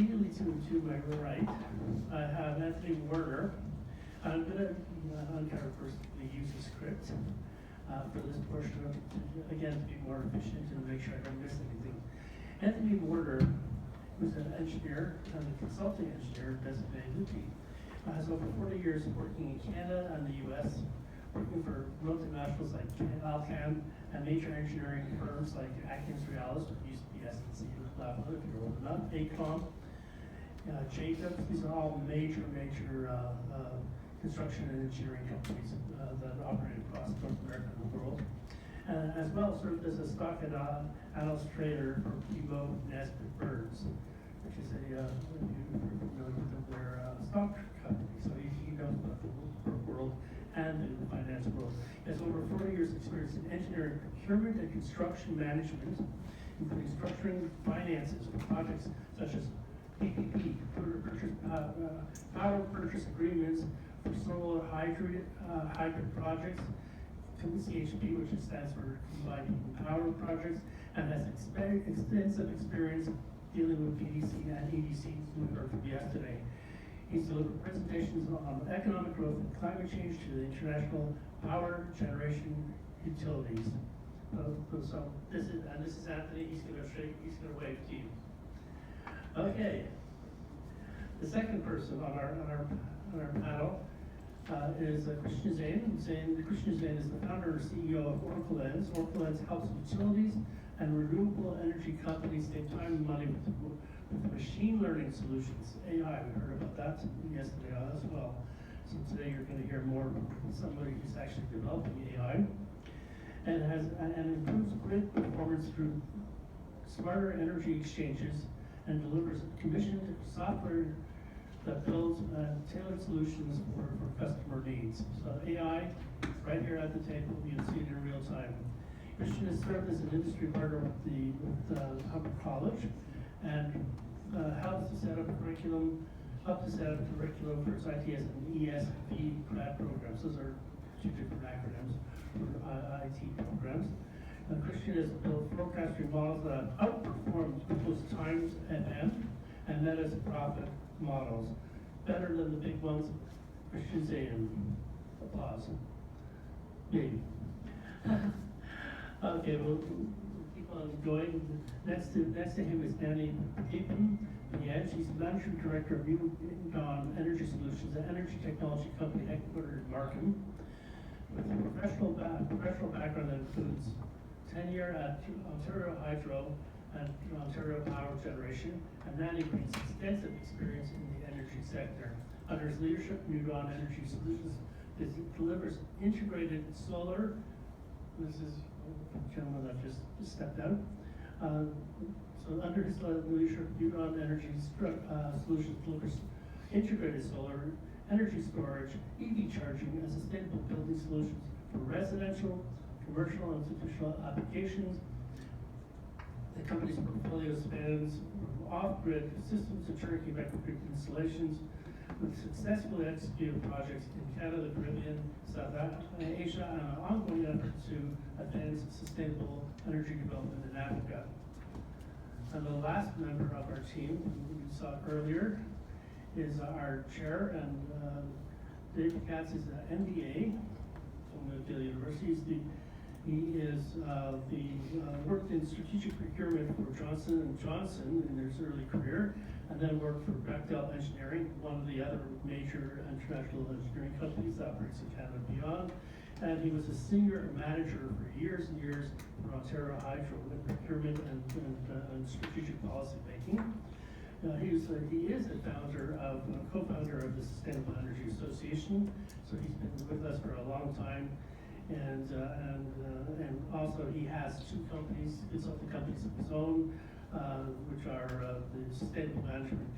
immediately to my right, I have Anthony Werner. I'm going to uncover first the use of script for this portion of it, again, to be more efficient and make sure I don't miss anything. Anthony Werner, who's an engineer and a consulting engineer designated, has over 40 years working in Canada and the US, working for multinationals like Alcan and major engineering firms like Atkins Realis, which used to be SNC, if you're old enough, ACOM, Jacobs. These are all major construction and engineering companies that operate across North America and the world. As well, served as a stock analyst trader for BMO Nesbitt Burns, which is a, if you're familiar with their stock company. So he knows about the world and in the finance world. He has over 40 years experience in engineering, procurement, and construction management, including structuring finances for projects such as PPP, power purchase agreements for solar hybrid projects, CHP, which stands for Combined Heat and Power projects, and has extensive experience dealing with PDC and EDCs we heard from yesterday. He's delivered presentations on economic growth and climate change to the international power generation utilities. So this is Anthony. He's going to wave to you. Okay. The second person on our panel is Christian Zeyen. Christian Zeyen is the founder and CEO of Oracle Lens. Oracle Lens helps utilities and renewable energy companies save time and money with machine learning solutions, AI. We heard about that yesterday as well. So today you're going to hear more from somebody who's actually developing AI and improves grid performance through smarter energy exchanges and delivers commissioned software that builds tailored solutions for customer needs. So AI, right here at the table, you'll see it in real time. Christian has served as an industry partner with Hubbard College and helps to set up curriculum for its ITS and ESV grad programs. Those are two different acronyms for IT programs. Christian has built forecasting models that outperform Google's times and Meta's profit models. Better than the big ones. Christian Zeyen. Applause. Maybe. Okay, we'll keep on going. Next to him is Nani Pradeepan. Yeah, she's the managing director of Newdawn Energy Solutions, an energy technology company headquartered in Markham, with a professional background that includes tenure at Ontario Hydro and Ontario Power Generation, and Nani brings extensive experience in the energy sector. Under his leadership, Newdawn Energy Solutions delivers integrated solar. This is a gentleman that just stepped out. So under his leadership, Newdawn Energy Solutions delivers integrated solar, energy storage, EV charging, and sustainable building solutions for residential, commercial, and institutional applications. The company's portfolio spans off-grid systems to turnkey microgrid installations, with successfully executed projects in Canada, the Caribbean, South Asia, and an ongoing effort to advance sustainable energy development in Africa. And the last member of our team, who we saw earlier, is our chair, and David Katz is an MBA from McGill University. He worked in strategic procurement for Johnson & Johnson in his early career, and then worked for Bechtel Engineering, one of the other major international engineering companies that operates in Canada and beyond. And he was a senior manager for years and years for Ontario Hydro in procurement and strategic policy making. He is a co-founder of the Sustainable Energy Association, so he's been with us for a long time. And also he has two consulting companies of his own, which are the Sustainable Management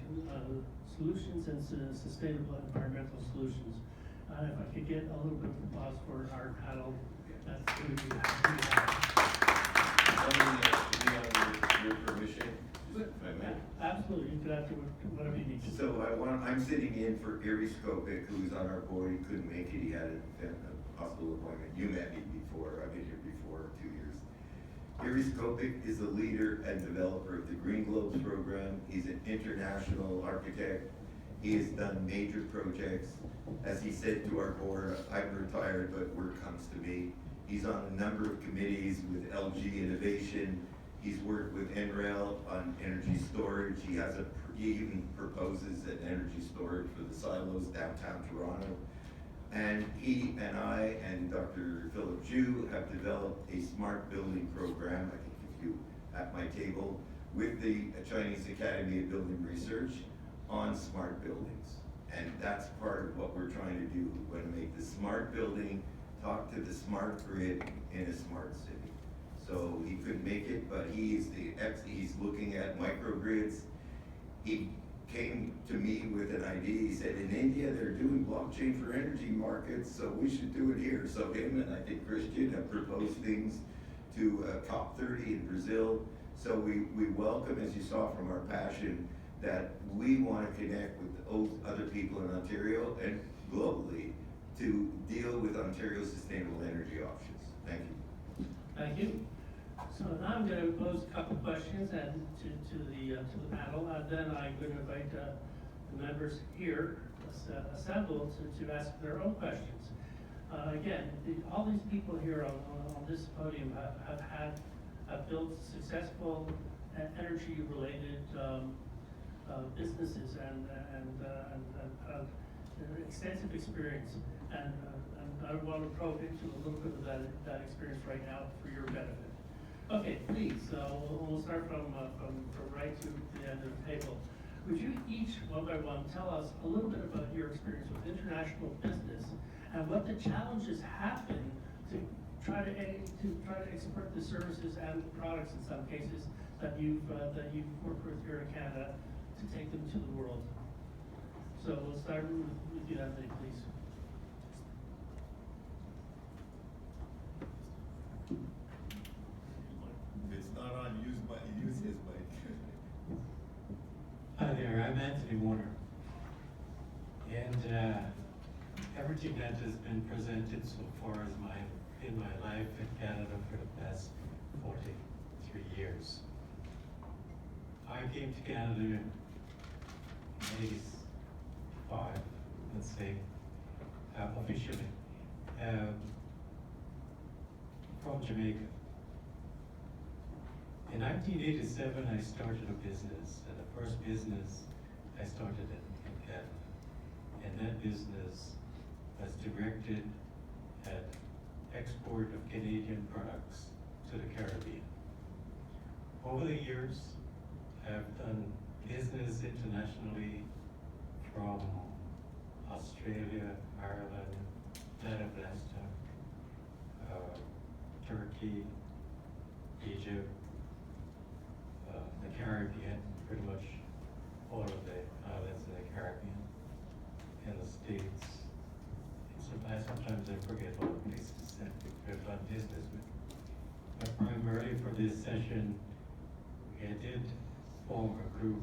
Solutions and Sustainable Environmental Solutions. If I could get a little bit of applause for our panel, that's going to be your permission, if I may. Absolutely, you can after whatever you need to. So I'm sitting in for Gary Skopik, who's on our board. He couldn't make it. He had a hospital appointment. You met me before. I've been here before 2 years. Gary Skopik is the leader founder and developer of the Green Globes program. He's an international architect. He has done major projects. As he said to our board, I'm retired, but work comes to me. He's on a number of committees with LG Innovation. He's worked with NREL on energy storage. He even proposes an energy storage for the silos downtown Toronto. And he and I and Dr. Philip Ju have developed a smart building program, I think if you at my table, with the Chinese Academy of Building Research on smart buildings. And that's part of what we're trying to do. We want to make the smart building talk to the smart grid in a smart city. So he couldn't make it, but he's looking at microgrids. He came to me with an idea. He said, in India, they're doing blockchain for energy markets, so we should do it here. So him and I think Christian have proposed things to COP30 in Brazil. So we welcome, as you saw from our passion, that we want to connect with other people in Ontario and globally to deal with Ontario's sustainable energy options. Thank you. Thank you. So now I'm going to pose a couple questions and to the panel, and then I'm going to invite the members here assembled to ask their own questions. Again, all these people here on this podium have built successful energy-related businesses and extensive experience, and I want to probe into a little bit of that experience right now for your benefit. Okay, please, we'll start from right to the end of the table. Would you each, one by one, tell us a little bit about your experience with international business and what the challenges have been to try to export the services and products in some cases that you've worked with here in Canada to take them to the world? So we'll start with you, Anthony, please. If it's not on, use his mic. Hi there, I'm Anthony Warner. And everything that has been presented so far in my life in Canada for the past 43 years. I came to Canada in 85, let's say, officially, from Jamaica. In 1987, I started a business, and the first business I started in Canada. And that business was directed at export of Canadian products to the Caribbean. Over the years, I've done business internationally from Australia, Ireland, Madagascar, Turkey, Egypt, the Caribbean, pretty much all of the islands in the Caribbean, and the States. Sometimes I forget all the places that we've done business with. But primarily for this session, I did form a group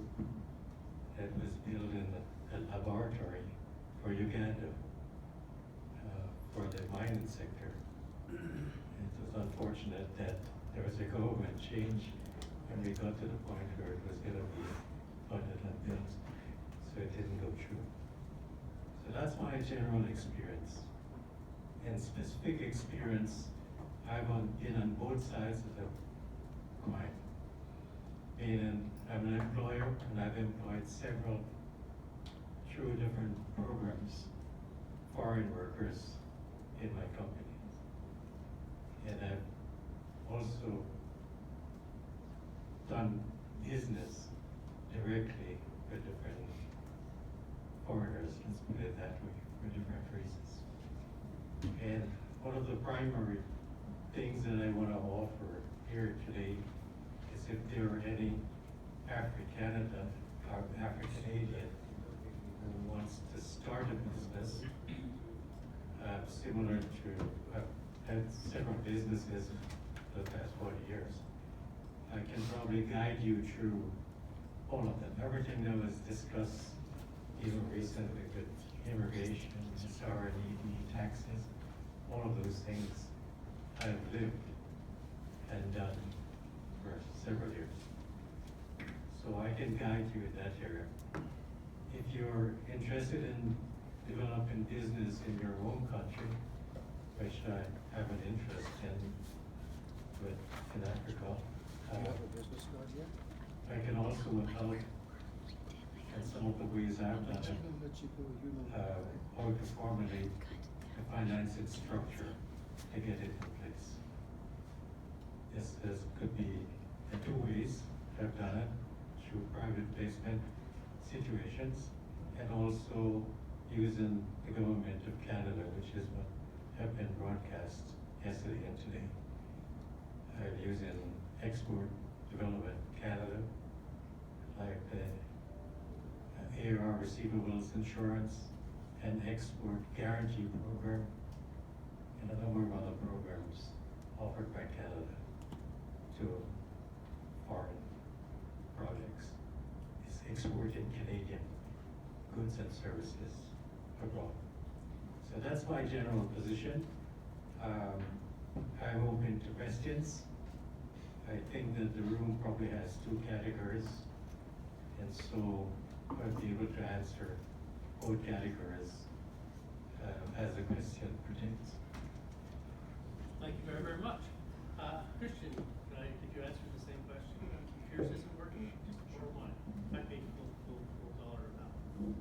that was building a laboratory for Uganda, for the mining sector. It was unfortunate that there was a government change when we got to the point where it was going to be funded and built, so it didn't go through. So that's my general experience. And specific experience, I've been on both sides of the coin. Meaning, I'm an employer, and I've employed several, through different programs, foreign workers in my company. And I've also done business directly with different foreigners, let's put it that way, for different reasons. And one of the primary things that I want to offer here today is if there are any AfriCanada or Afro-Canadian who wants to start a business similar to, I've had several businesses for the past 40 years. I can probably guide you through all of them. Everything that was discussed even recently with immigration, SR&ED, taxes, all of those things I've lived and done for several years. can guide you in that area. If you're interested in developing business in your own country, which I have an interest in Africa, I can also help in some of the ways I've done it, how to formulate the financing structure to get it in place. This could be in two ways I've done it, through private placement situations and also using the government of Canada, which is what have been broadcast yesterday and today. Using Export Development Canada, like the AR receivables insurance and export guarantee program, and a number of other programs offered by Canada to foreign projects. Is exporting Canadian goods and services abroad. So that's my general position. I'm open to questions. I think that the room probably has two categories, and so I'll be able to answer both categories as the question pertains. Thank you very, very much. Christian, did you answer the same question? Yours isn't working, or mine? I paid full dollar amount.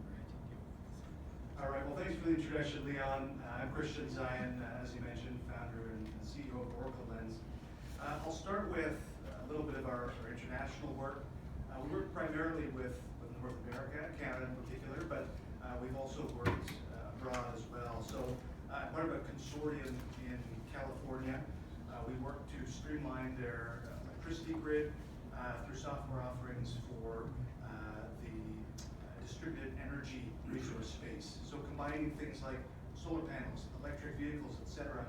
All right, well, thanks for the introduction, Leon. I'm Christian Zeyen, as you mentioned, founder and CEO of Oracle Lens. I'll start with a little bit of our international work. We work primarily with North America, Canada in particular, but we've also worked abroad as well. So I'm part of a consortium in California. We work to streamline their electricity grid through software offerings for the distributed energy resource space. So combining things like solar panels, electric vehicles, etc.,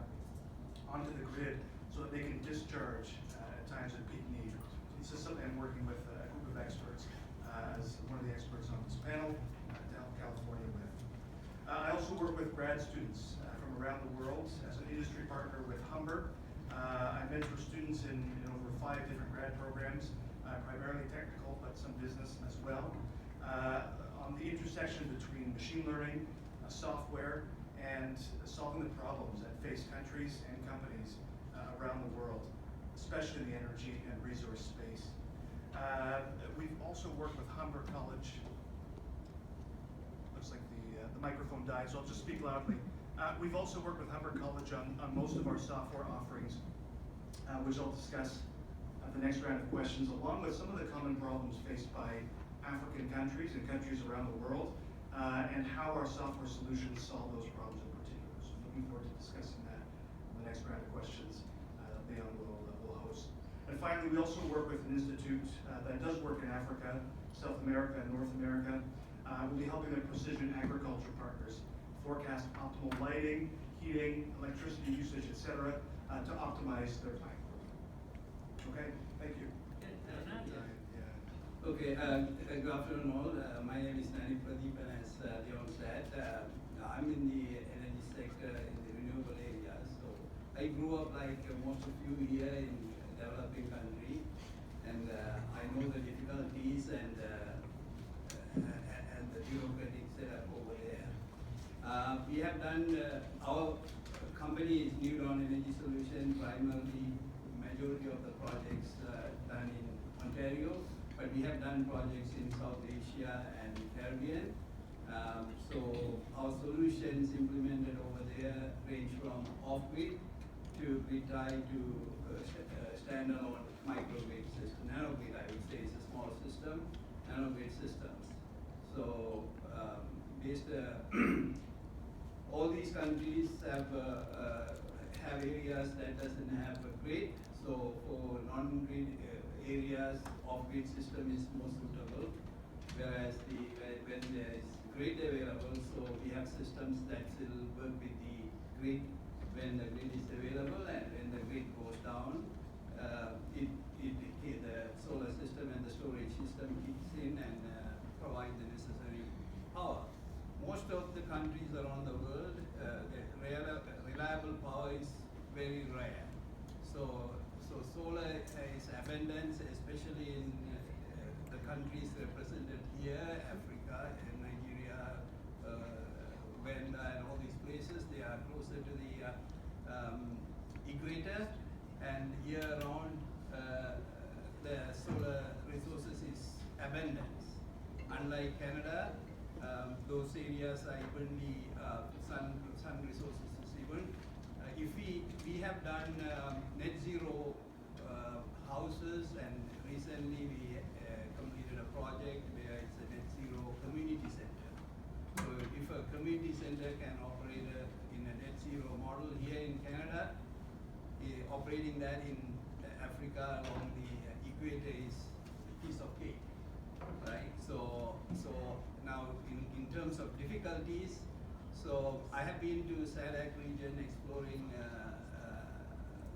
onto the grid so that they can discharge at times of peak need. This is something I'm working with a group of experts as one of the experts on this panel to help California with. I also work with grad students from around the world as an industry partner with Humber. I mentor students in over 5 different grad programs, primarily technical, but some business as well. On the intersection between machine learning, software, and solving the problems that face countries and companies around the world, especially in the energy and resource space. We've also worked with Humber College. Looks like the microphone died, so I'll just speak loudly. We've also worked with Humber College on most of our software offerings, which I'll discuss at the next round of questions, along with some of the common problems faced by African countries and countries around the world, and how our software solutions solve those problems in particular. So I'm looking forward to discussing that in the next round of questions that Leon will host. And finally, we also work with an institute that does work in Africa, South America, and North America. We'll be helping their precision agriculture partners forecast optimal lighting, heating, electricity usage, etc., to optimize their plant growth. Okay, thank you. Okay, good afternoon all. My name is Nani Pradeepan, as Leon said. I'm in the energy sector in the renewable area. So I grew up like most of you here in a developing country, and I know the difficulties and the bureaucratic setup over there. We have done, our company is New Dawn Energy Solution, primarily majority of the projects done in Ontario, but we have done projects in South Asia and Caribbean. So our solutions implemented over there range from off-grid to grid-tied to standalone microgrid system. Nanogrid, I would say, is a small system, nanogrid systems. So all these countries have areas that doesn't have a grid. So for non-grid areas, off-grid system is more suitable. Whereas when there is grid available, so we have systems that will work with the grid when the grid is available, and when the grid goes down, the solar system and the storage system kicks in and provide the necessary power. Most of the countries around the world, the reliable power is very rare. So solar is abundant, especially in the countries represented here, Africa and Nigeria, Uganda and all these places, they are closer to the equator, and year round the solar resources is abundant. Unlike Canada, those areas are evenly sun resources is even. If we have done net zero houses, and recently we completed a project where it's a net zero community center. So if a community center can operate in a net zero model here in Canada, operating that in Africa along the equator is a piece of cake, right? So now in terms of difficulties, so I have been to SADC region exploring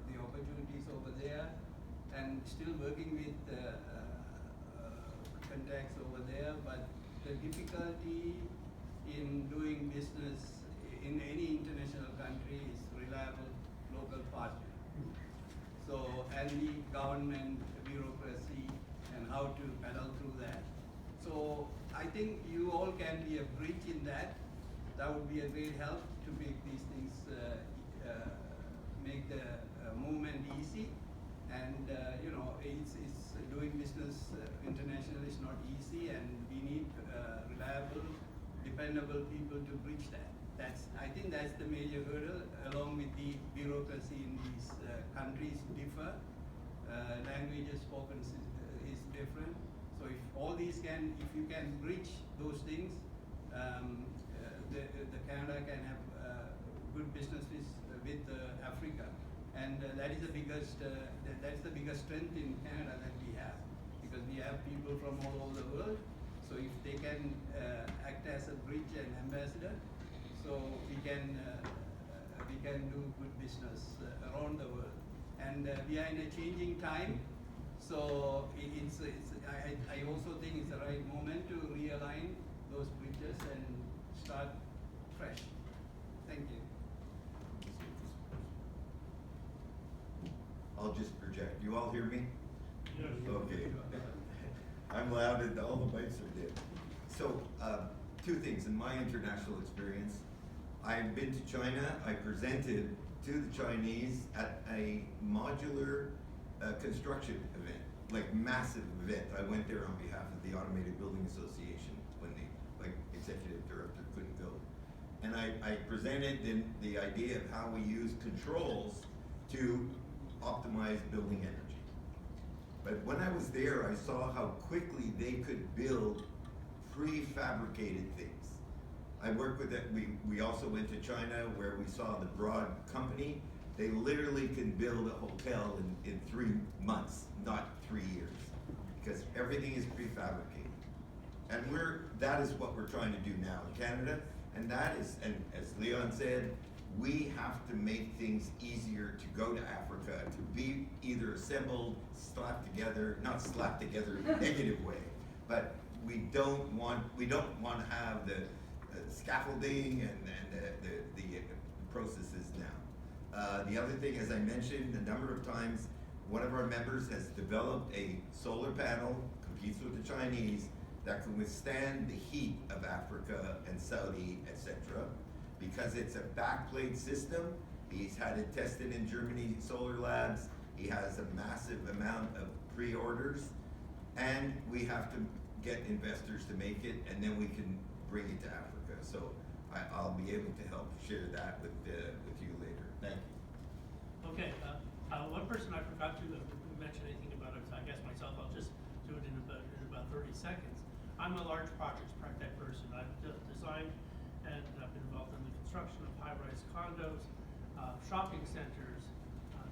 the opportunities over there, and still working with contacts over there, but the difficulty in doing business in any international country is reliable local partner. So, and the government bureaucracy and how to pedal through that. So I think you all can be a bridge in that. That would be a great help to make these things, make the movement easy. And it's doing business internationally is not easy, and we need reliable, dependable people to bridge that. I think that's the major hurdle, along with the bureaucracy in these countries differ. Languages spoken is different. So if all these if you can bridge those things, the Canada can have good business with Africa. And that is the biggest, that's the biggest strength in Canada that we have, because we have people from all over the world. So if they can act as a bridge and ambassador, so we can do good business around the world. And we are in a changing time, so I also think it's the right moment to realign those bridges and start fresh. Thank you. I'll just project. You all hear me? Yes. Okay. I'm loud and all the mics are dead. So, two things. In my international experience, I've been to China. I presented to the Chinese at a modular construction event, like massive event. I went there on behalf of the Automated Building Association when the executive director couldn't go. And I presented the idea of how we use controls to optimize building energy. But when I was there, I saw how quickly they could build prefabricated things. I worked with it. We also went to China, where we saw the Broad company. They literally can build a hotel in 3 months, not 3 years, because everything is prefabricated. And that is what we're trying to do now in Canada. And that is, and as Leon said, we have to make things easier to go to Africa, to be either assembled, slapped together, not slapped together in a negative way, but we don't want to have the scaffolding and the processes now. The other thing, as I mentioned a number of times, one of our members has developed a solar panel, competes with the Chinese, that can withstand the heat of Africa and Saudi, etc. Because it's a backplate system. He's had it tested in Germany Solar Labs. He has a massive amount of pre-orders, and we have to get investors to make it, and then we can bring it to Africa. So I'll be able to help share that with you later. Thank you. Okay, one person I forgot to mention anything about it, so I guess myself, I'll just do it in about 30 seconds. I'm a large projects tech person. I've designed and I've been involved in the construction of high-rise condos, shopping centers,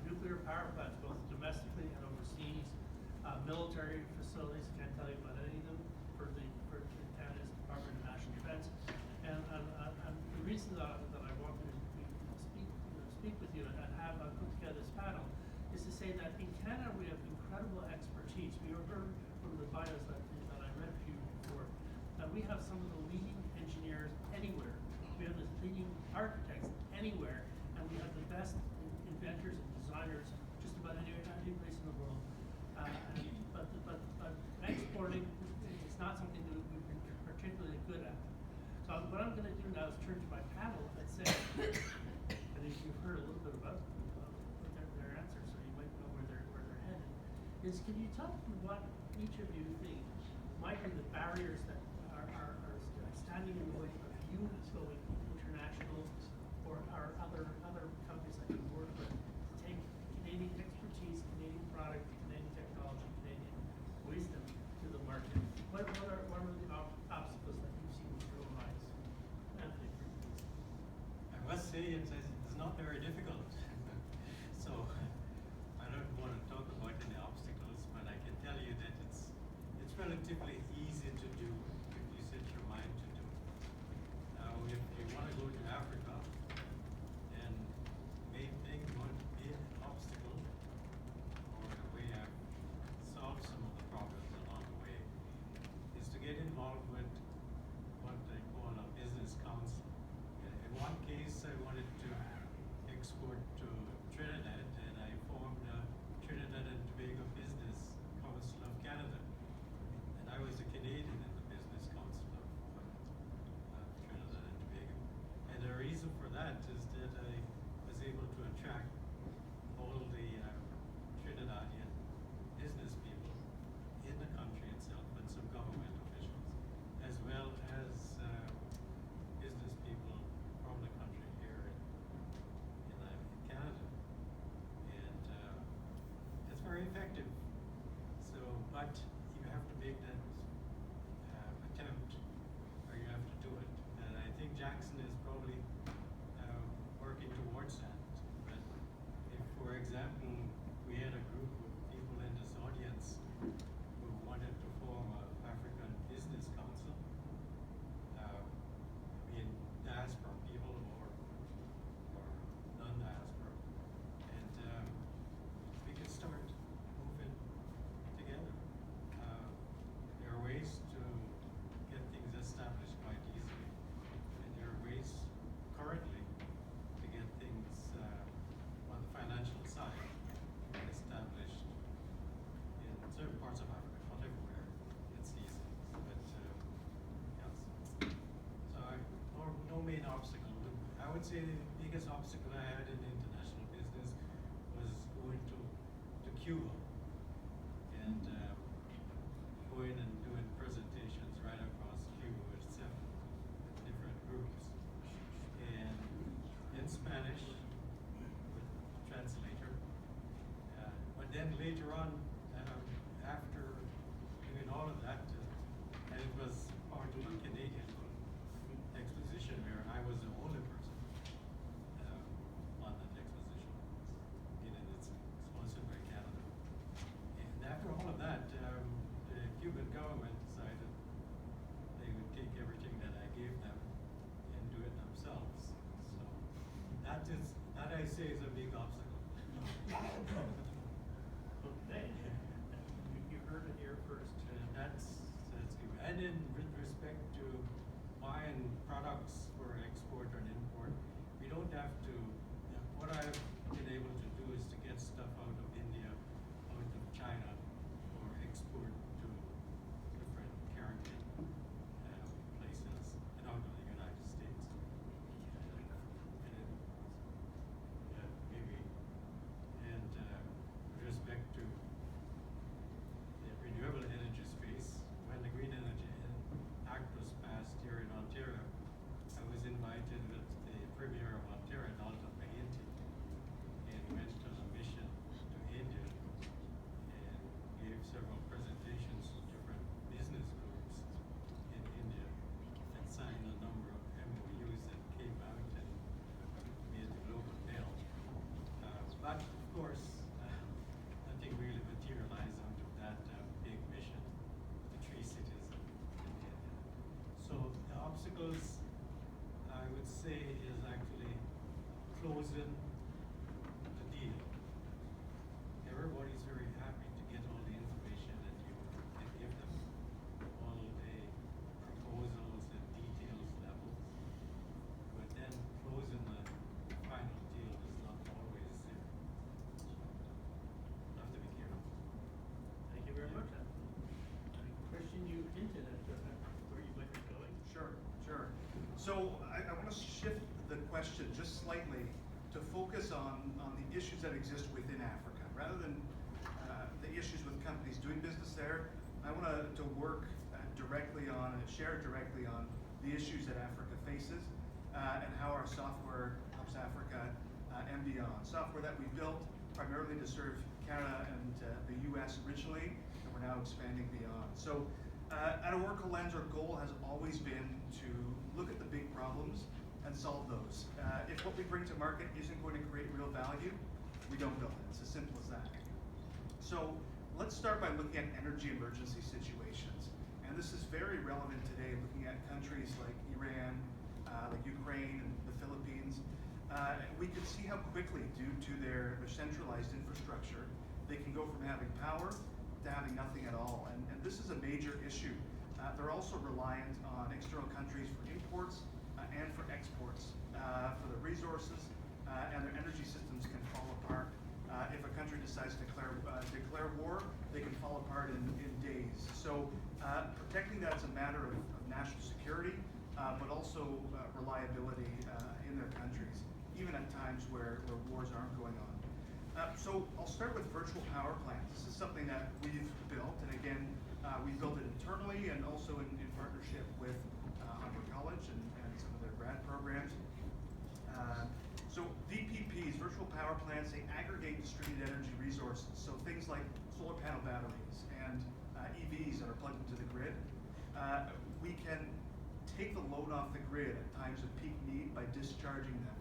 nuclear power plants, both domestically and overseas, military facilities. Can't tell you about any of them for Canada's Department of National Defense. And the reason that I wanted to speak with you and have put together this panel is to say that in Canada we have incredible expertise. We heard from the bios that I read to you before that we have some of the leading engineers anywhere. We have the leading architects anywhere, and we have the best inventors and designers just about any place in the world. But exporting gonna do now is turn to my panel and say, I think you've heard a little bit about their answers, so you might know where they're headed. Is, can you tell me what each of you think might be the barriers that are standing in the way of you going international, or are other companies that you work with to take Canadian expertise, Canadian product, Canadian technology, Canadian wisdom to the market? What are the obstacles that you've seen with your own eyes? Anthony, for instance. I must say it's not very difficult. So I don't want to talk about any obstacles, but I can tell you that it's relatively easy to do if you set your mind to do it. Now, if you want to go to Africa, then main thing would be an obstacle, or the way I've solved some of the problems along the way, is to get involved with what they call a business council. In one case, I wanted to export to Trinidad, and I formed a Trinidad and Tobago Business Council of Canada. And I was a Canadian in the Business Council of Trinidad and Tobago. And the reason for that is that I was able to attract all the Trinidadian business people in the country itself and some government officials, as well as business people from the country here in Canada. And it's very effective. So, but you have to make that attempt, or you have to do it. And I think Jackson is probably working towards that. But if, for example, we had a group of people in this audience who wanted to form an African Business Council, being diaspora people or non-diaspora, and we could start moving together. There are ways to get things established quite easily, and there are ways currently to get things on the financial side established in certain parts of Africa, not everywhere. It's easy, but yes. So no main obstacle. I would say the biggest obstacle I had in international business was going to Cuba and going and doing presentations right across Cuba with 7 different groups, and in Spanish with translator. But then later on, after doing all of that, and it was part of a Canadian exposition where I was the only person on that exposition, and it's sponsored by Canada. And after all of that, the Cuban government decided they would take everything that I gave them and do it themselves. So that I say is a big obstacle. Okay. You heard it here first. That's good. And then with respect to buying products for export and import, we don't have to, what I've been able to do is to get stuff out of India, out of China, or export to different Caribbean places, and out of the United States. Maybe. And with respect to the renewable energy space, when the Green Energy Act was passed here in Ontario, I was invited with the Premier of Ontario, Dalton Mahenti, and went on a mission to India and gave several presentations to different business groups in India and signed a number of MOUs that came out and made the global mail. But of course, nothing really materialized out of that big mission, the 3 cities in India. So the obstacles, I would say, is actually closing the deal. Everybody's very happy to get all the information that you can give them, all the proposals and details levels, but then closing the final deal is not always there. You have to be careful. Thank you very much, Anthony. Christian, you hinted at where you might be going. Sure. So I want to shift the question just slightly to focus on the issues that exist within Africa. Rather than the issues with companies doing business there, I want to work directly on and share directly on the issues that Africa faces and how our software helps Africa and beyond. Software that we built primarily to serve Canada and the US originally, and we're now expanding beyond. So at Oracle Lens, our goal has always been to look at the big problems and solve those. If what we bring to market isn't going to create real value, we don't build it. It's as simple as that. So let's start by looking at energy emergency situations. And this is very relevant today, looking at countries like Iran, like Ukraine and the Philippines. We can see how quickly, due to their centralized infrastructure, they can go from having power to having nothing at all. And this is a major issue. They're also reliant on external countries for imports and for exports for the resources, and their energy systems can fall apart. If a country decides to declare war, they can fall apart in days. So protecting that is a matter of national security, but also reliability in their countries, even at times where wars aren't going on. So I'll start with virtual power plants. This is something that we've built, and again, we built it internally and also in partnership with Harvard College and some of their grad programs. So VPPs, virtual power plants, they aggregate distributed energy resources. So things like solar panel batteries and EVs that are plugged into the grid. We can take the load off the grid at times of peak need by discharging them.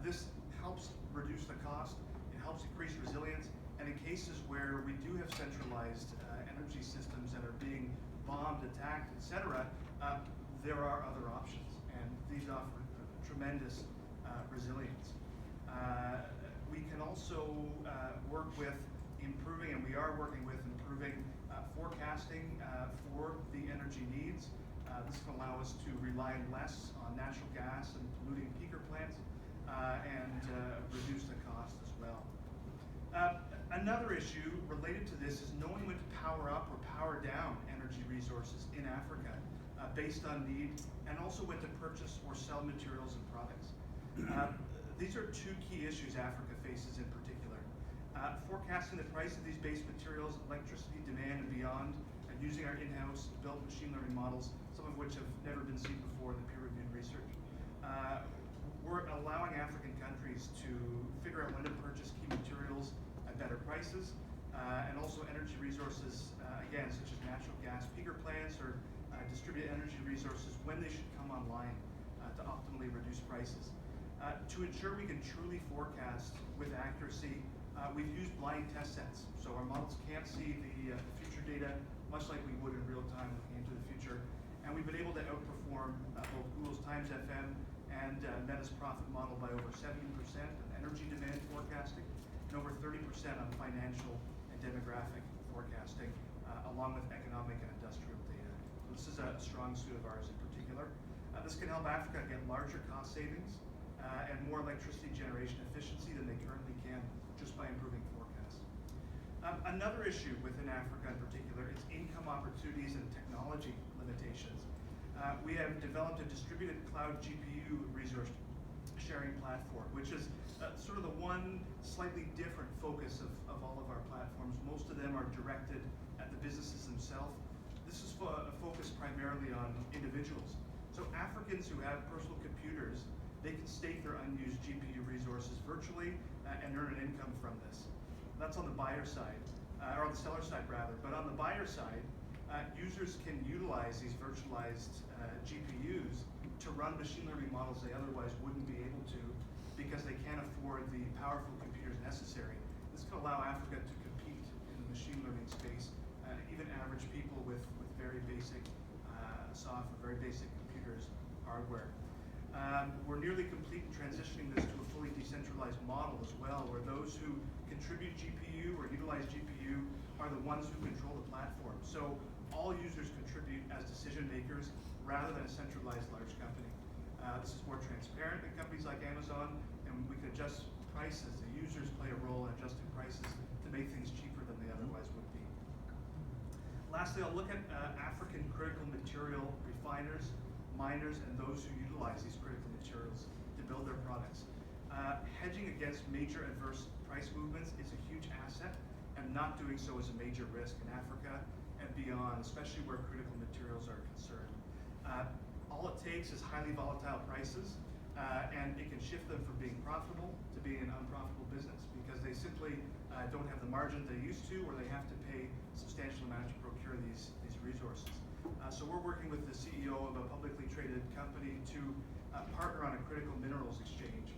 This helps reduce the cost, it helps increase resilience, and in cases where we do have centralized energy systems that are being bombed, attacked, etc., there are other options, and these offer tremendous resilience. We can also work with improving, and we are working with improving forecasting for the energy needs. This can allow us to rely less on natural gas and polluting peaker plants and reduce the cost as well. Another issue related to this is knowing when to power up or power down energy resources in Africa based on need, and also when to purchase or sell materials and products. These are two key issues Africa faces in particular. Forecasting the price of these base materials, electricity demand and beyond, and using our in-house built machine learning models, some of which have never been seen before in the peer-reviewed research. We're allowing African countries to figure out when to purchase key materials at better prices, and also energy resources, again, such as natural gas peaker plants or distributed energy resources, when they should come online to optimally reduce prices. To ensure we can truly forecast with accuracy, we've used blind test sets. So our models can't see the future data, much like we would in real time looking into the future. And we've been able to outperform both Google's Times FM and Meta's profit model by over 70% on energy demand forecasting and over 30% on financial and demographic forecasting, along with economic and industrial data. So this is a strong suit of ours in particular. This can help Africa get larger cost savings and more electricity generation efficiency than they currently can just by improving forecasts. Another issue within Africa in particular is income opportunities and technology limitations. We have developed a distributed cloud GPU resource sharing platform, which is sort of the one slightly different focus of all of our platforms. Most of them are directed at the businesses themselves. This is focused primarily on individuals. So Africans who have personal computers, they can stake their unused GPU resources virtually and earn an income from this. That's on the buyer side, or on the seller side rather. But on the buyer side, users can utilize these virtualized GPUs to run machine learning models they otherwise wouldn't be able to because they can't afford the powerful computers necessary. This can allow Africa to compete in the machine learning space, even average people with very basic software, very basic computers, hardware. We're nearly complete in transitioning this to a fully decentralized model as well, where those who contribute GPU or utilize GPU are the ones who control the platform. So all users contribute as decision makers rather than a centralized large company. This is more transparent than companies like Amazon, and we can adjust prices. The users play a role in adjusting prices to make things cheaper than they otherwise would be. Lastly, I'll look at African critical material refiners. miners and those who utilize these critical materials to build their products. Hedging against major adverse price movements is a huge asset, and not doing so is a major risk in Africa and beyond, especially where critical materials are concerned. All it takes is highly volatile prices, and it can shift them from being profitable to being an unprofitable business because they simply don't have the margin they used to, or they have to pay substantial amounts to procure these resources. So we're working with the CEO of a publicly traded company to partner on a critical minerals exchange,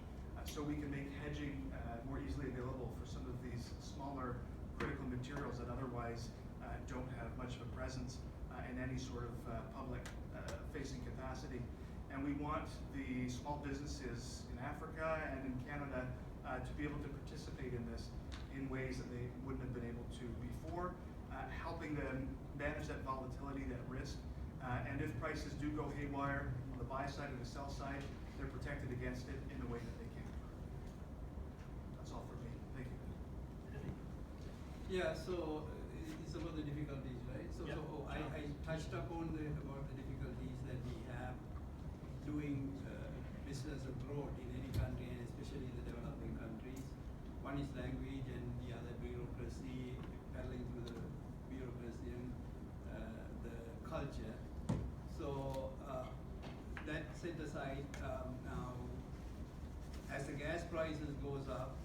so we can make hedging more easily available for some of these smaller critical materials that otherwise don't have much of a presence in any sort of public facing capacity. And we want the small businesses in Africa and in Canada to be able to participate in this in ways that they wouldn't have been able to before, helping them manage that volatility, that risk. And if prices do go haywire on the buy side or the sell side, they're protected against it in the way that they can. That's all for me. Thank you. Yeah, so it's about the difficulties, right? So, Yeah. so I touched upon about the difficulties that we have doing business abroad in any country, and especially the developing countries. One is language, and the other bureaucracy, paddling through the bureaucracy and the culture. So that set aside, now as the gas prices goes up,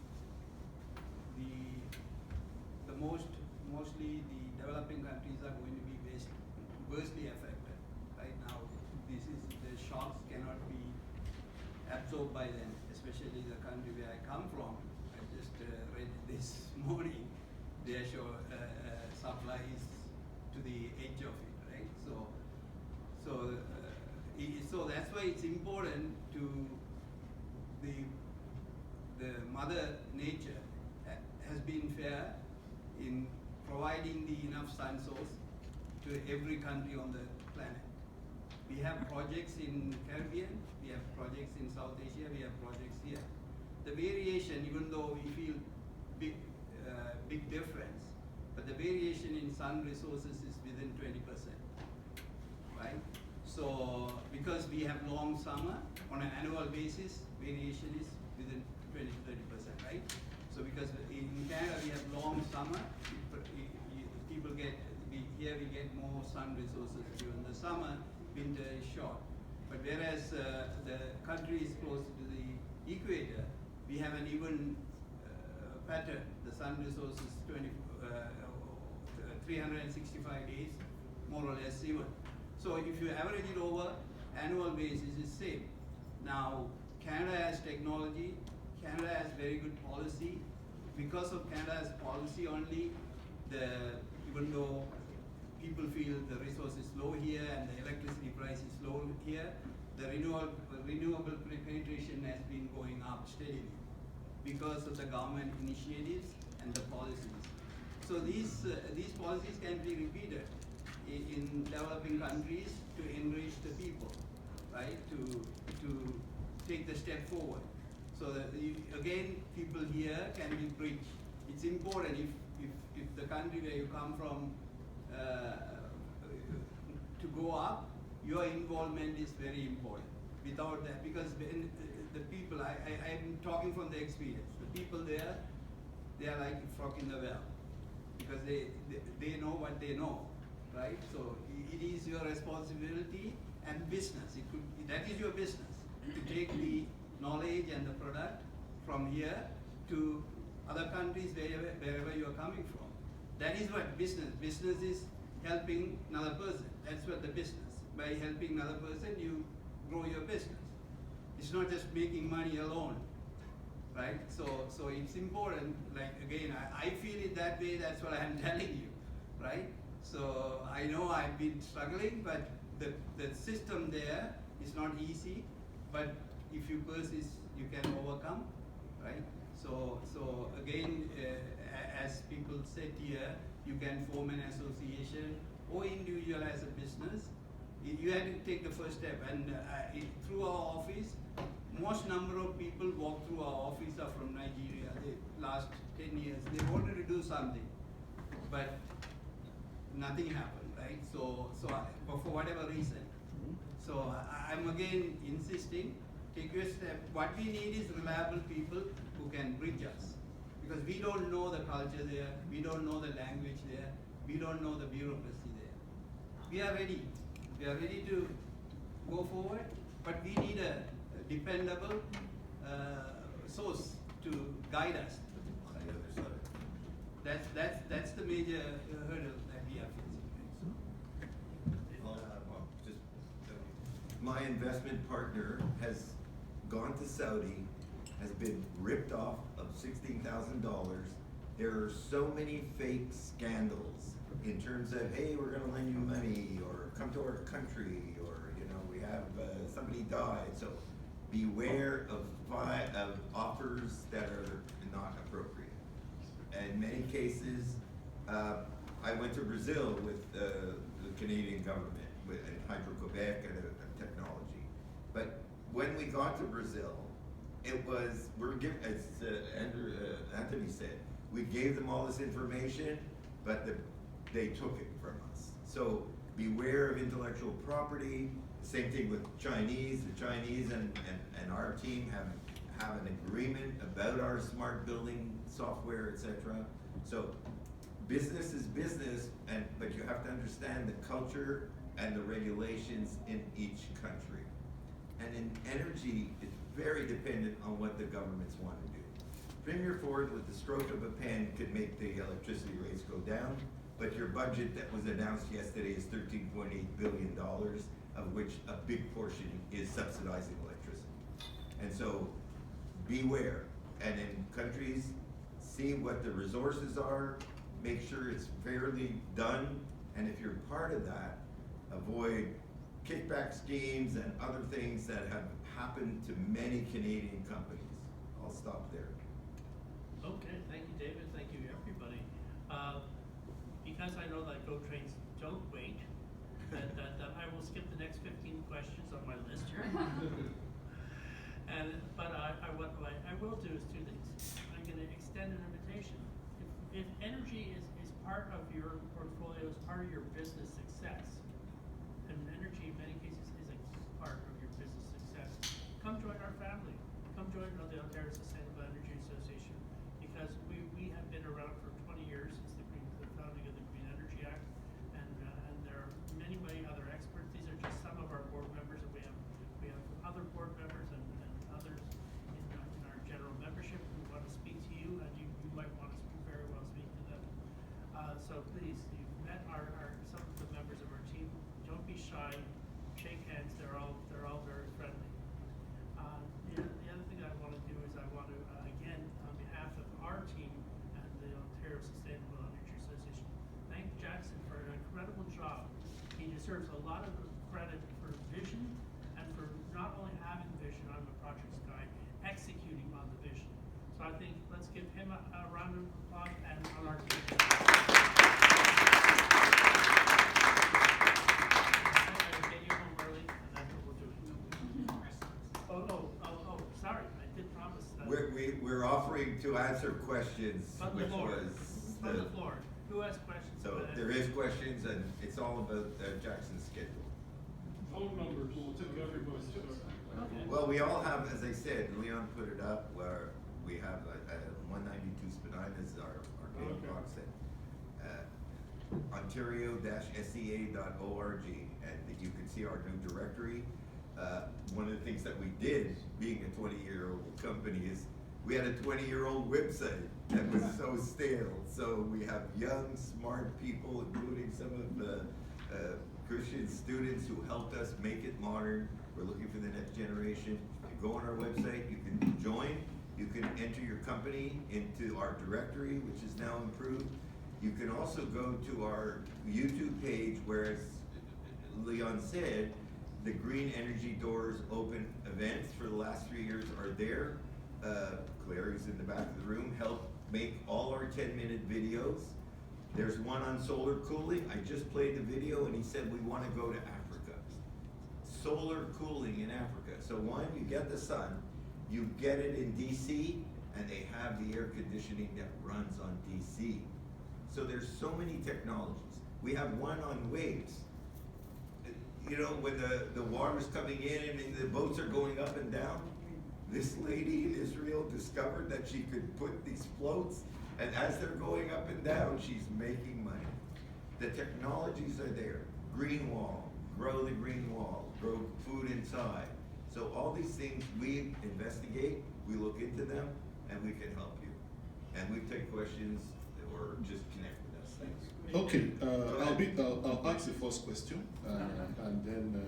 mostly the developing countries are going to be worstly affected. Right now, the shocks cannot be absorbed by them, especially the country where I come from. I just read this morning, they show supplies to the edge of it, right? So that's why it's important to the Mother Nature has been fair in providing the enough sun source to every country on the planet. We have projects in Caribbean, we have projects in South Asia, we have projects here. The variation, even though we feel big difference, but the variation in sun resources is within 20%, right? So, because we have long summer, on an annual basis, variation is within 20 to 30%, right? So because in Canada we have long summer, people get, here we get more sun resources during the summer, winter is short. But whereas the country is close to the equator, we have an even pattern. The sun resources 365 days, more or less even. So if you average it over annual basis, it's same. Now, Canada has technology, Canada has very good policy. Because of Canada's policy only, even though people feel the resource is low here and the electricity price is low here, the renewable penetration has been going up steadily because of the government initiatives and the policies. So these policies can be repeated in developing countries to enrich the people, right? To take the step forward. So that again, people here can be bridged. It's important if the country where you come from to go up, your involvement is very important. Without that, because when the people, I'm talking from the experience, the people there, they are like a frog in the well, because they know what they know, right? So it is your responsibility and business. That is your business, to take the knowledge and the product from here to other countries wherever you are coming from. That is what business is, helping another person. That's what the business. By helping another person, you grow your business. It's not just making money alone, right? So it's important, like again, I feel it that way, that's what I'm telling you, right? So I know I've been struggling, but the system there is not easy, but if you persist, you can overcome, right? So again, as people said here, you can form an association or individual as a business. You have to take the first step, and through our office, most number of people walk through our office are from Nigeria. The last 10 years, they wanted to do something, but nothing happened, right? So for whatever reason. So I'm again insisting, take your step. What we need is reliable people who can bridge us. Because we don't know the culture there, we don't know the language there, we don't know the bureaucracy there. We are ready to go forward, but we need a dependable source to guide us. On the other side. That's the major hurdle that we are facing. My investment partner has gone to Saudi, has been ripped off of $16,000. There are so many fake scandals in terms of, hey, we're gonna lend you money, or come to our country, or we have somebody died. So beware of offers that are not appropriate. In many cases, I went to Brazil with the Canadian government, with Hydro-Quebec and a technology. But when we got to Brazil, it was, as Anthony said, we gave them all this information, but they took it from us. So beware of intellectual property. Same thing with Chinese. The Chinese and our team have an agreement about our smart building software, etc. So business is business, but you have to understand the culture and the regulations in each country. And in energy, it's very dependent on what the governments want to do. Premier Ford, with the stroke of a pen, could make the electricity rates go down, but your budget that was announced yesterday is $13.8 billion, of which a big portion is subsidizing electricity. And so beware. And in countries, see what the resources are, make sure it's fairly done, and if you're part of that, avoid kickback schemes and other things that have happened to many Canadian companies. I'll stop there. Okay, thank you, David, thank you, everybody. Because I know that GO trains don't wait, that I will skip the next 15 questions on my list here. But what I will do is two things. I'm gonna extend an invitation. If energy is part of your portfolio, is part of your business success, and energy in many cases is a part of your business success, come join our family. Come join the Ontario Sustainable Energy Association, because we have been around for 20 years since the founding of the Green Energy Act, and there are many other experts. These are just some of our board members, and we have other board members and others in our general membership who want to speak to you, and you might want to very well speak to them. So please, you've met some of the members of our team. Don't be shy. Shake hands. They're all very friendly. The other thing I want to do is I want to again, on behalf of our team and the Ontario Sustainable Energy Association, thank Jackson for an incredible job. He deserves a lot of credit for vision, and for not only having vision, I'm a projects guy, executing on the vision. So I think let's give him a round of applause, and on our team. Get you home early, and that's what we'll do. Oh, sorry, I did promise that. We're offering to answer questions, From the which floor. was From the floor. Who has questions? So there is questions, and it's all about Jackson's schedule. Phone numbers, we'll take everybody. Okay. Well, we all have, as I said, Leon put it up, where we have 192 Spadina is our main Okay. box at ontario-sea.org, and you can see our new directory. One of the things that we did, being a 20-year-old company, is we had a 20-year-old website that was so stale. So we have young, smart people, including some of the Christian students who helped us make it modern. We're looking for the next generation. You go on our website, you can join, you can enter your company into our directory, which is now improved. You can also go to our YouTube page, where, as Leon said, the Green Energy Doors Open events for the last 3 years are there. Claire, who's in the back of the room, helped make all our 10-minute videos. There's one on solar cooling. I just played the video, and he said we want to go to Africa. Solar cooling in Africa. So one, you get the sun, you get it in DC, and they have the air conditioning that runs on DC. So there's so many technologies. We have one on waves. you know, when the water's coming in and the boats are going up and down, this lady in Israel discovered that she could put these floats, and as they're going up and down, she's making money. The technologies are there. Green wall, grow the green wall, grow food inside. So all these things we investigate, we look into them, and we can help you. And we take questions or just connect with us. Thanks. Okay, I'll ask the first question, and then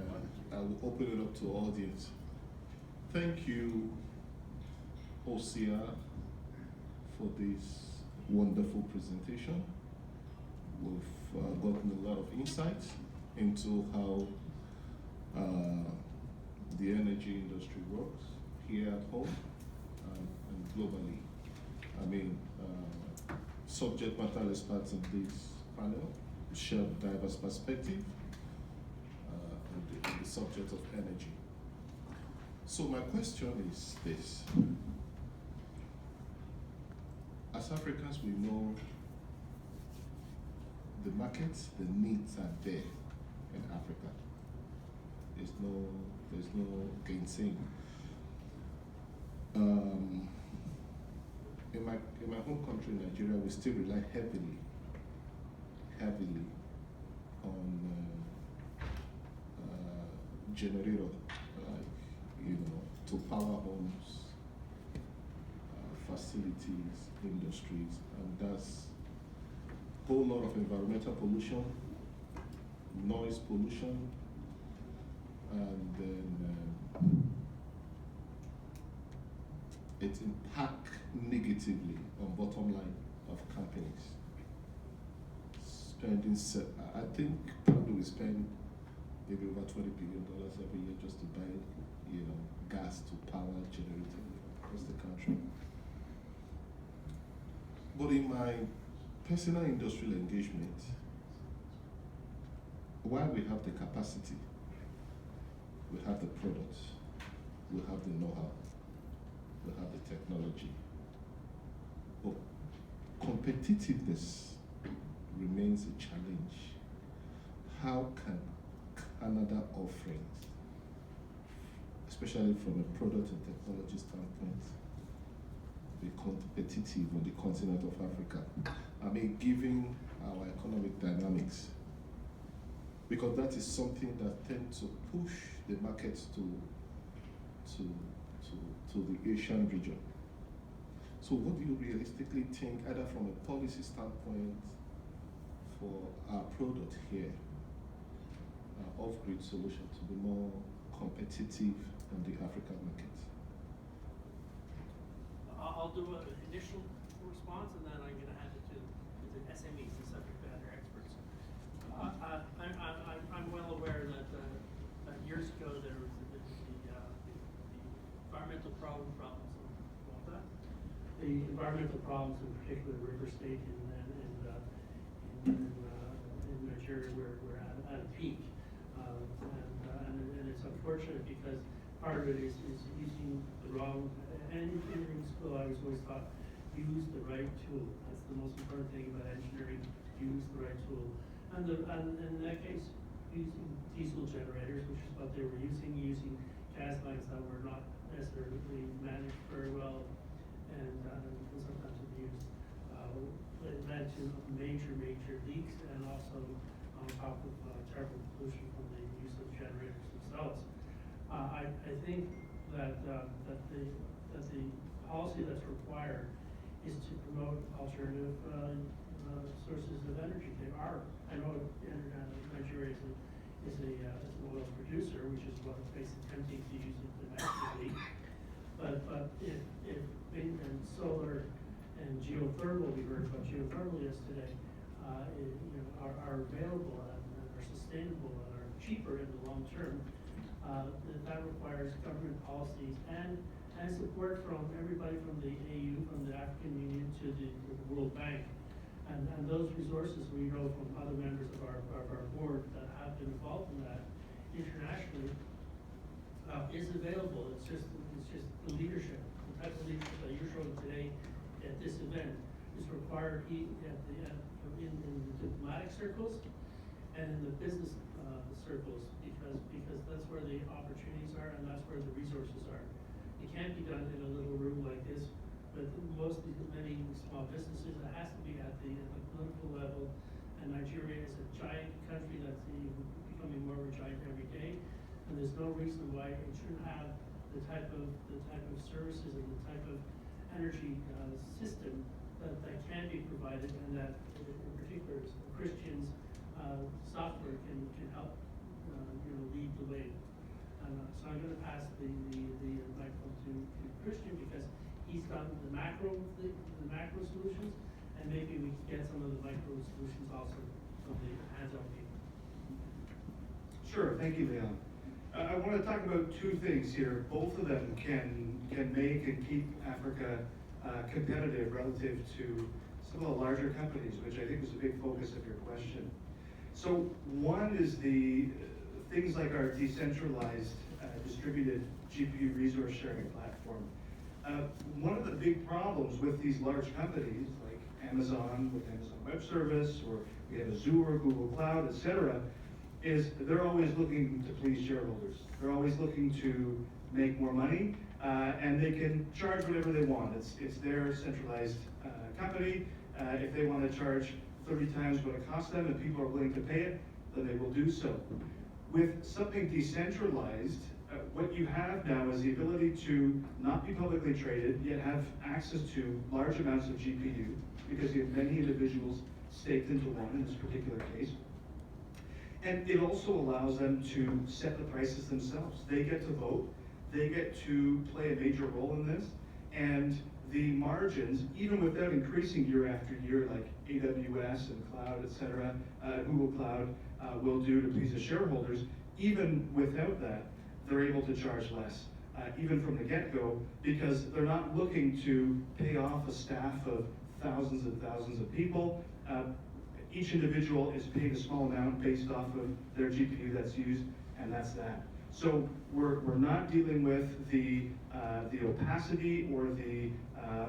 I will open it up to audience. Thank you, OSEA, for this wonderful presentation. We've gotten a lot of insights into how the energy industry works here at home and globally. I mean, subject matter experts in this panel share diverse perspective on the subject of energy. So my question is this. As Africans, we know the markets, the needs are there in Africa. There's no gainsaying. In my home country, Nigeria, we still rely heavily on generator, to power homes, facilities, industries, and that's a whole lot of environmental pollution, noise pollution, and then it impacts negatively on bottom line of companies. I think probably we spend maybe over $20 billion every year just to buy, gas to power generators across the country. But in my personal industrial engagement, while we have the capacity, we have the products, we have the know-how, we have the technology, but competitiveness remains a challenge. How can Canada offerings, especially from a product and technology standpoint, be competitive on the continent of Africa? I mean, given our economic dynamics, because that is something that tends to push the markets to the Asian region. So what do you realistically think, either from a policy standpoint for our product here, off-grid solution to be more competitive in the African market? I'll do an initial response, and then I'm going to hand it to the SMEs, the subject matter experts. I'm well aware that years ago there was the environmental problems. What that? The environmental problems, in particular, River State in Nigeria, were at a peak, and it's unfortunate because part of it is using the wrong. And in school, I was always taught, use the right tool. That's the most important thing about engineering, use the right tool. And in that case, using diesel generators, which is what they were using gas lines that were not necessarily managed very well, and sometimes abused. It led to major leaks, and also on top of terrible pollution from the use of generators themselves. I think that the policy that's required is to promote alternative sources of energy. There are, I know Nigeria is an oil producer, which is what makes it tempting to use it domestically. But if wind and solar and geothermal, we heard about geothermal yesterday, are available and are sustainable and are cheaper in the long term, that requires government policies and support from everybody from the AU, from the African Union to the World Bank. And those resources we know from other members of our board that have been involved in that internationally is available. It's just the leadership, the type of leadership that you're showing today at this event is required in the diplomatic circles and in the business circles, because because that's where the opportunities are and that's where the resources are. It can't be done in a little room like this, but many small businesses, it has to be at the political level. And Nigeria is a giant country that's becoming more of a giant every day. And there's no reason why it shouldn't have the type of services and the type of energy system that can be provided, and that in particular Christians software can help lead the way. So I'm going to pass the microphone to Christian, because he's done the macro solutions, and maybe we can get some of the micro solutions also from the hands-on people. Sure, thank you, Leon. I want to talk about two things here. Both of them can make and keep Africa competitive relative to some of the larger companies, which I think was a big focus of your question. So one is the things like our decentralized distributed GPU resource sharing platform. One of the big problems with these large companies like Amazon with Amazon Web Service, or we have Azure, Google Cloud, etc., is they're always looking to please shareholders. They're always looking to make more money, and they can charge whatever they want. It's their centralized company. If they want to charge 30 times what it costs them and people are willing to pay it, then they will do so. With something decentralized, what you have now is the ability to not be publicly traded, yet have access to large amounts of GPU, because you have many individuals staked into one in this particular case. And it also allows them to set the prices themselves. They get to vote, they get to play a major role in this, and the margins, even without increasing year after year, like AWS and cloud, et cetera, Google Cloud will do to please the shareholders, even without that, they're able to charge less, even from the get-go, because they're not looking to pay off a staff of thousands and thousands of people. Each individual is paid a small amount based off of their GPU that's used, and that's that. So we're not dealing with the opacity or the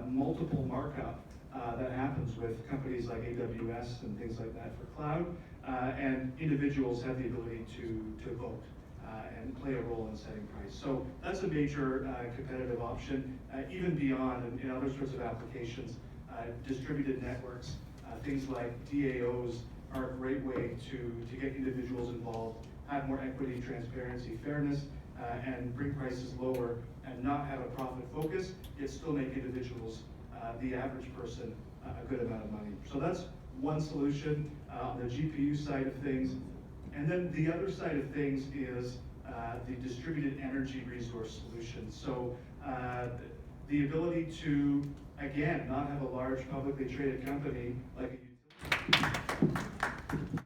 multiple markup that happens with companies like AWS and things like that for cloud, and individuals have the ability to vote and play a role in setting price. So that's a major competitive option, even beyond in other sorts of applications. Distributed networks, things like DAOs are a great way to get individuals involved, have more equity, transparency, fairness, and bring prices lower and not have a profit focus, yet still make individuals, the average person, a good amount of money. So that's one solution on the GPU side of things. And then the other side of things is the distributed energy resource solution. So the ability to, again, not have a large publicly traded company like a utility